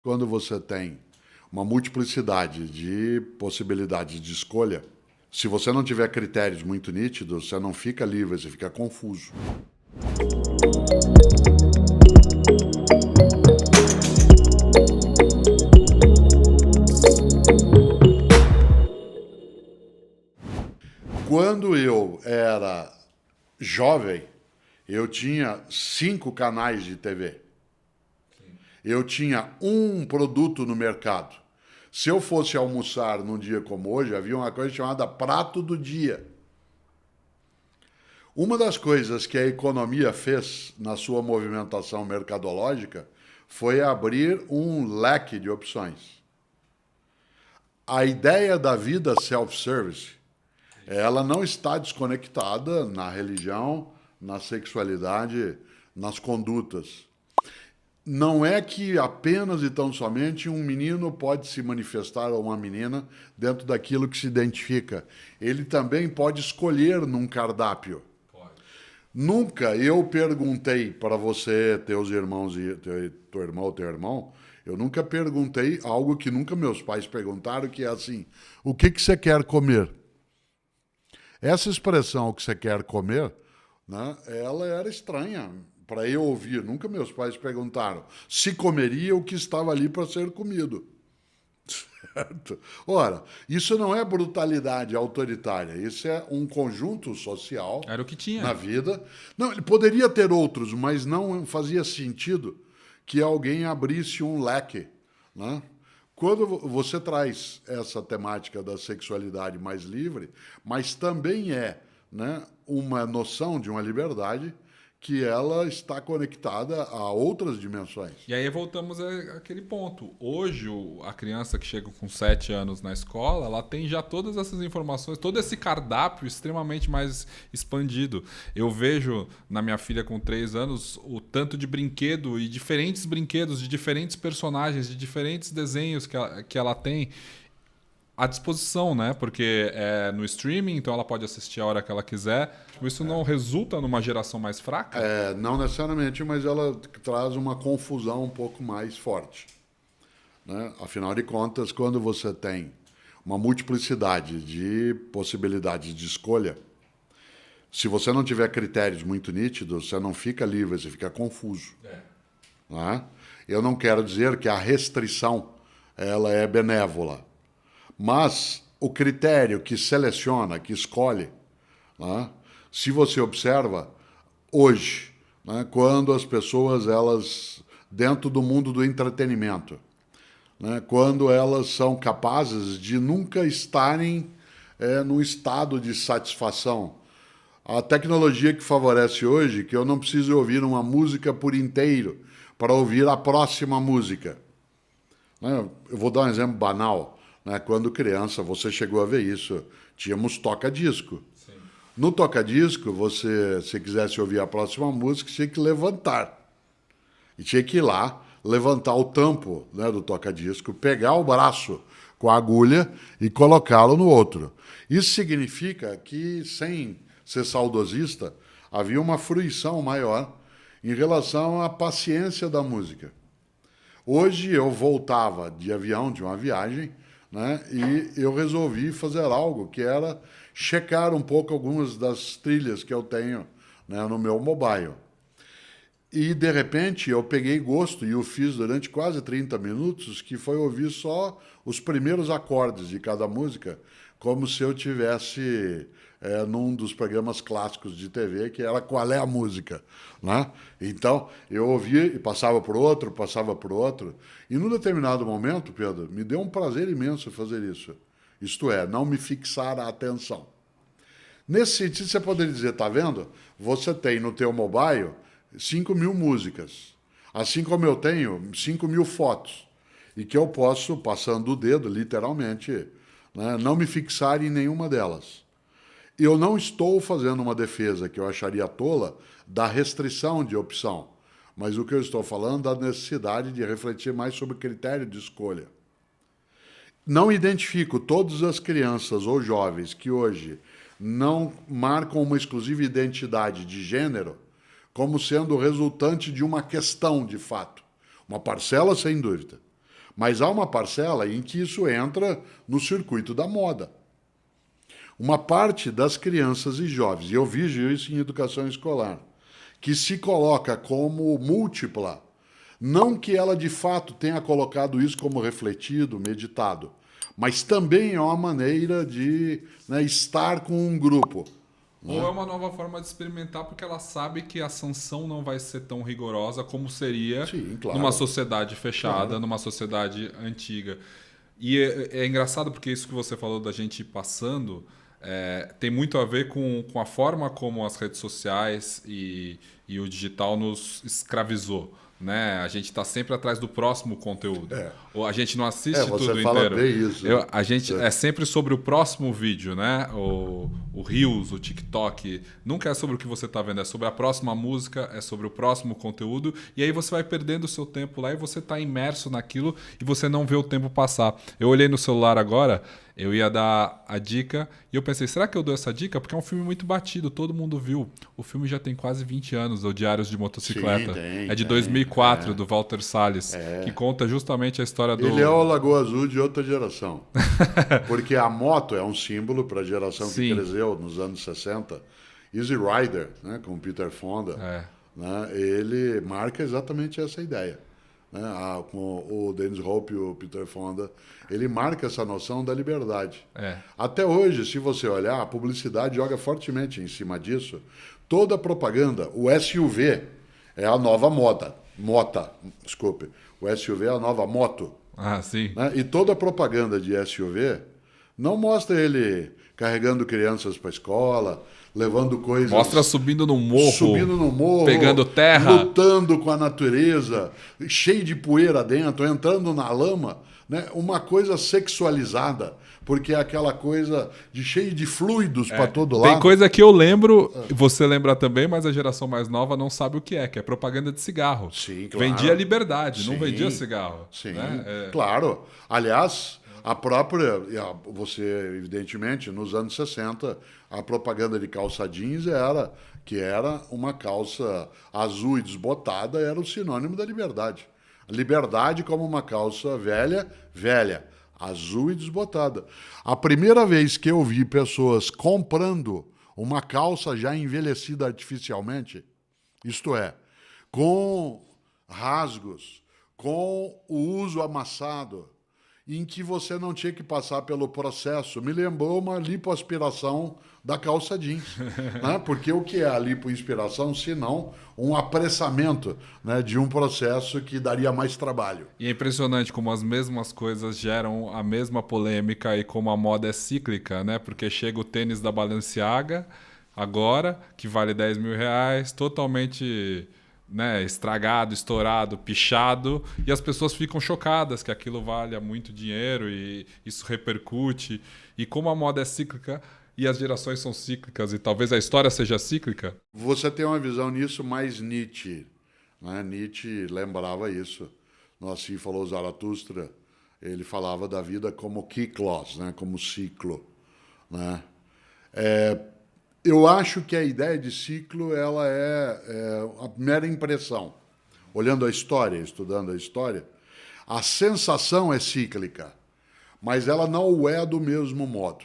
Quando você tem uma multiplicidade de possibilidades de escolha, se você não tiver critérios muito nítidos, você não fica livre, você fica confuso. Quando eu era jovem, eu tinha 5 canais de TV. Eu tinha um produto no mercado. Se eu fosse almoçar num dia como hoje, havia uma coisa chamada prato do dia. Uma das coisas que a economia fez na sua movimentação mercadológica foi abrir um leque de opções. A ideia da vida self-service, ela não está desconectada na religião, na sexualidade, nas condutas. Não é que apenas e tão somente um menino pode se manifestar ou uma menina dentro daquilo que se identifica. Ele também pode escolher num cardápio. Pode. Nunca eu perguntei para você, teus irmãos e teu irmão ou teu irmão, eu nunca perguntei algo que nunca meus pais perguntaram, que é assim: o que você quer comer? Essa expressão, o que você quer comer, né, ela era estranha para eu ouvir. Nunca meus pais perguntaram se comeria o que estava ali para ser comido. Certo? Ora, isso não é brutalidade autoritária, isso é um conjunto social. Era o que tinha na vida. Não, ele poderia ter outros, mas não fazia sentido que alguém abrisse um leque, né? Quando você traz essa temática da sexualidade mais livre, mas também é, né, uma noção de uma liberdade que ela está conectada a outras dimensões. E aí voltamos àquele ponto. Hoje, a criança que chega com 7 anos na escola, ela tem já todas essas informações, todo esse cardápio extremamente mais expandido. Eu vejo na minha filha com 3 anos o tanto de brinquedo e diferentes brinquedos de diferentes personagens, de diferentes desenhos que ela tem à disposição, né? Porque é no streaming, então ela pode assistir a hora que ela quiser. Isso não resulta numa geração mais fraca? Não necessariamente, mas ela traz uma confusão um pouco mais forte, né? Afinal de contas, quando você tem uma multiplicidade de possibilidades de escolha, se você não tiver critérios muito nítidos, você não fica livre, você fica confuso. Né? Eu não quero dizer que a restrição ela é benévola, mas o critério que seleciona, que escolhe, né? Se você observa, hoje, né, quando as pessoas, elas, dentro do mundo do entretenimento, né, quando elas são capazes de nunca estarem num estado de satisfação. A tecnologia que favorece hoje, que eu não preciso ouvir uma música por inteiro para ouvir a próxima música. Né? Eu vou dar um exemplo banal. Né? Quando criança, você chegou a ver isso, tínhamos toca-disco. No toca-disco, você, se quisesse ouvir a próxima música, tinha que levantar. E tinha que ir lá, levantar o tampo, né, do toca-disco, pegar o braço com a agulha e colocá-lo no outro. Isso significa que, sem ser saudosista, havia uma fruição maior em relação à paciência da música. Hoje eu voltava de avião, de uma viagem, né, e eu resolvi fazer algo que era checar um pouco algumas das trilhas que eu tenho, né, no meu mobile. E, de repente, eu peguei gosto e o fiz durante quase 30 minutos, que foi ouvir só os primeiros acordes de cada música, como se eu tivesse num dos programas clássicos de TV, que era Qual é a Música? Né? Então, eu ouvia e passava por outro, e num determinado momento, Pedro, me deu um prazer imenso fazer isso. Isto é, não me fixar a atenção. Nesse sentido, você poderia dizer, tá vendo? Você tem no teu mobile 5.000 músicas, assim como eu tenho 5.000 fotos, e que eu posso, passando o dedo, literalmente, né, não me fixar em nenhuma delas. Eu não estou fazendo uma defesa que eu acharia tola da restrição de opção, mas o que eu estou falando é da necessidade de refletir mais sobre critério de escolha. Não identifico todas as crianças ou jovens que hoje não marcam uma exclusiva identidade de gênero como sendo resultante de uma questão de fato. Uma parcela, sem dúvida. Mas há uma parcela em que isso entra no circuito da moda. Uma parte das crianças e jovens, e eu vejo isso em educação escolar, que se coloca como múltipla, não que ela de fato tenha colocado isso como refletido, meditado, mas também é uma maneira de, né, estar com um grupo. Ou é uma nova forma de experimentar porque ela sabe que a sanção não vai ser tão rigorosa como seria Sim, claro. numa sociedade fechada, Claro. numa sociedade antiga. E é engraçado porque isso que você falou da gente ir passando tem muito a ver com a forma como as redes sociais e o digital nos escravizou. Né? A gente está sempre atrás do próximo conteúdo. Ou a gente não assiste Você tudo fala inteiro. bem isso. A gente é sempre sobre o próximo vídeo, né? O Reels, o TikTok. Nunca é sobre o que você está vendo, é sobre a próxima música, é sobre o próximo conteúdo. E aí você vai perdendo o seu tempo lá e você está imerso naquilo e você não vê o tempo passar. Eu olhei no celular agora, eu ia dar a dica e eu pensei, será que eu dou essa dica? Porque é um filme muito batido, todo mundo viu. O filme já tem quase 20 anos, o Diários de Motocicleta. Sim, é de tem, 2004, do Walter Salles, que conta justamente a história do... Ele é o Lagoa Azul de outra geração. Porque a moto é um símbolo para a geração Sim. que cresceu nos anos 60. Easy Rider, né, com Peter Fonda, né, ele marca exatamente essa ideia. Né, com o Dennis Hope e o Peter Fonda, ele marca essa noção da liberdade. Até hoje, se você olhar, a publicidade joga fortemente em cima disso. Toda a propaganda, o SUV é a nova moda. Desculpe. O SUV é a nova moto. Ah, sim. Né? E toda a propaganda de SUV não mostra ele carregando crianças para a escola, levando coisas... Mostra subindo no morro, pegando terra. Lutando com a natureza, cheio de poeira dentro, entrando na lama. Né? Uma coisa sexualizada, porque é aquela coisa de cheio de fluidos para todo lado. Tem coisa que eu lembro, você lembra também, mas a geração mais nova não sabe o que é propaganda de cigarro. Sim, claro. Vendia liberdade, não Sim, vendia cigarro. Sim, né? Claro. Aliás, a própria, você evidentemente, nos anos 60, a propaganda de calça jeans que era uma calça azul e desbotada, era o sinônimo da liberdade. Liberdade como uma calça velha, azul e desbotada. A primeira vez que eu vi pessoas comprando uma calça já envelhecida artificialmente, isto é, com rasgos, com o uso amassado, em que você não tinha que passar pelo processo, me lembrou uma lipoaspiração da calça jeans. Né? Porque o que é a lipoaspiração, se não um apressamento, né, de um processo que daria mais trabalho. E é impressionante como as mesmas coisas geram a mesma polêmica e como a moda é cíclica, né? Porque chega o tênis da Balenciaga agora, que vale R$10.000, totalmente... né, estragado, estourado, pichado, e as pessoas ficam chocadas que aquilo valha muito dinheiro e isso repercute. E como a moda é cíclica e as gerações são cíclicas e talvez a história seja cíclica. Você tem uma visão nisso mais Nietzsche. Né? Nietzsche lembrava isso. Assim falou Zaratustra, ele falava da vida como kyklos, né? Como ciclo. Né? Eu acho que a ideia de ciclo ela é a mera impressão. Olhando a história, estudando a história, a sensação é cíclica, mas ela não o é do mesmo modo.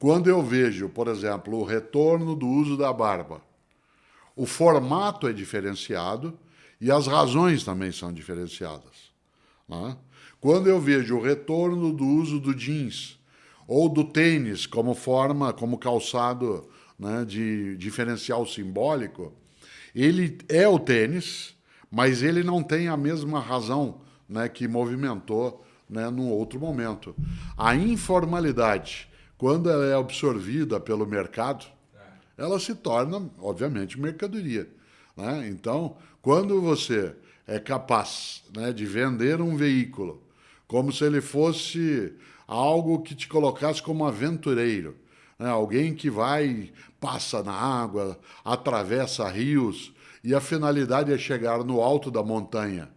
Quando eu vejo, por exemplo, o retorno do uso da barba, o formato é diferenciado e as razões também são diferenciadas. Né? Quando eu vejo o retorno do uso do jeans ou do tênis como forma, como calçado, né, de diferencial simbólico, ele é o tênis, mas ele não tem a mesma razão, né, que movimentou, né, num outro momento. A informalidade, quando ela é absorvida pelo mercado, ela se torna, obviamente, mercadoria. Né? Então, quando você é capaz, né, de vender um veículo como se ele fosse algo que te colocasse como aventureiro, né? Alguém que passa na água, atravessa rios, e a finalidade é chegar no alto da montanha.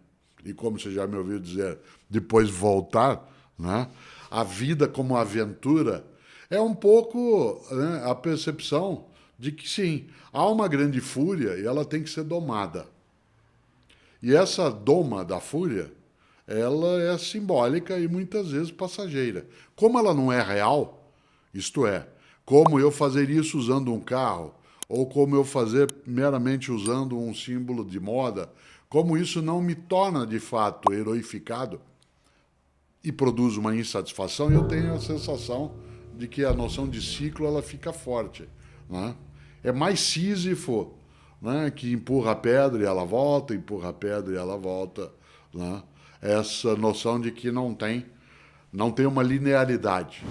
E como você já me ouviu dizer, depois voltar, né? A vida como aventura é um pouco, né, a percepção de que, sim, há uma grande fúria e ela tem que ser domada. E essa doma da fúria, ela é simbólica e muitas vezes passageira. Como ela não é real, isto é, como eu fazer isso usando um carro, ou como eu fazer meramente usando um símbolo de moda, como isso não me torna de fato heroificado e produz uma insatisfação, eu tenho a sensação de que a noção de ciclo ela fica forte, né? É mais Sísifo, né, que empurra a pedra e ela volta, empurra a pedra e ela volta, né? Essa noção de que não tem uma linearidade.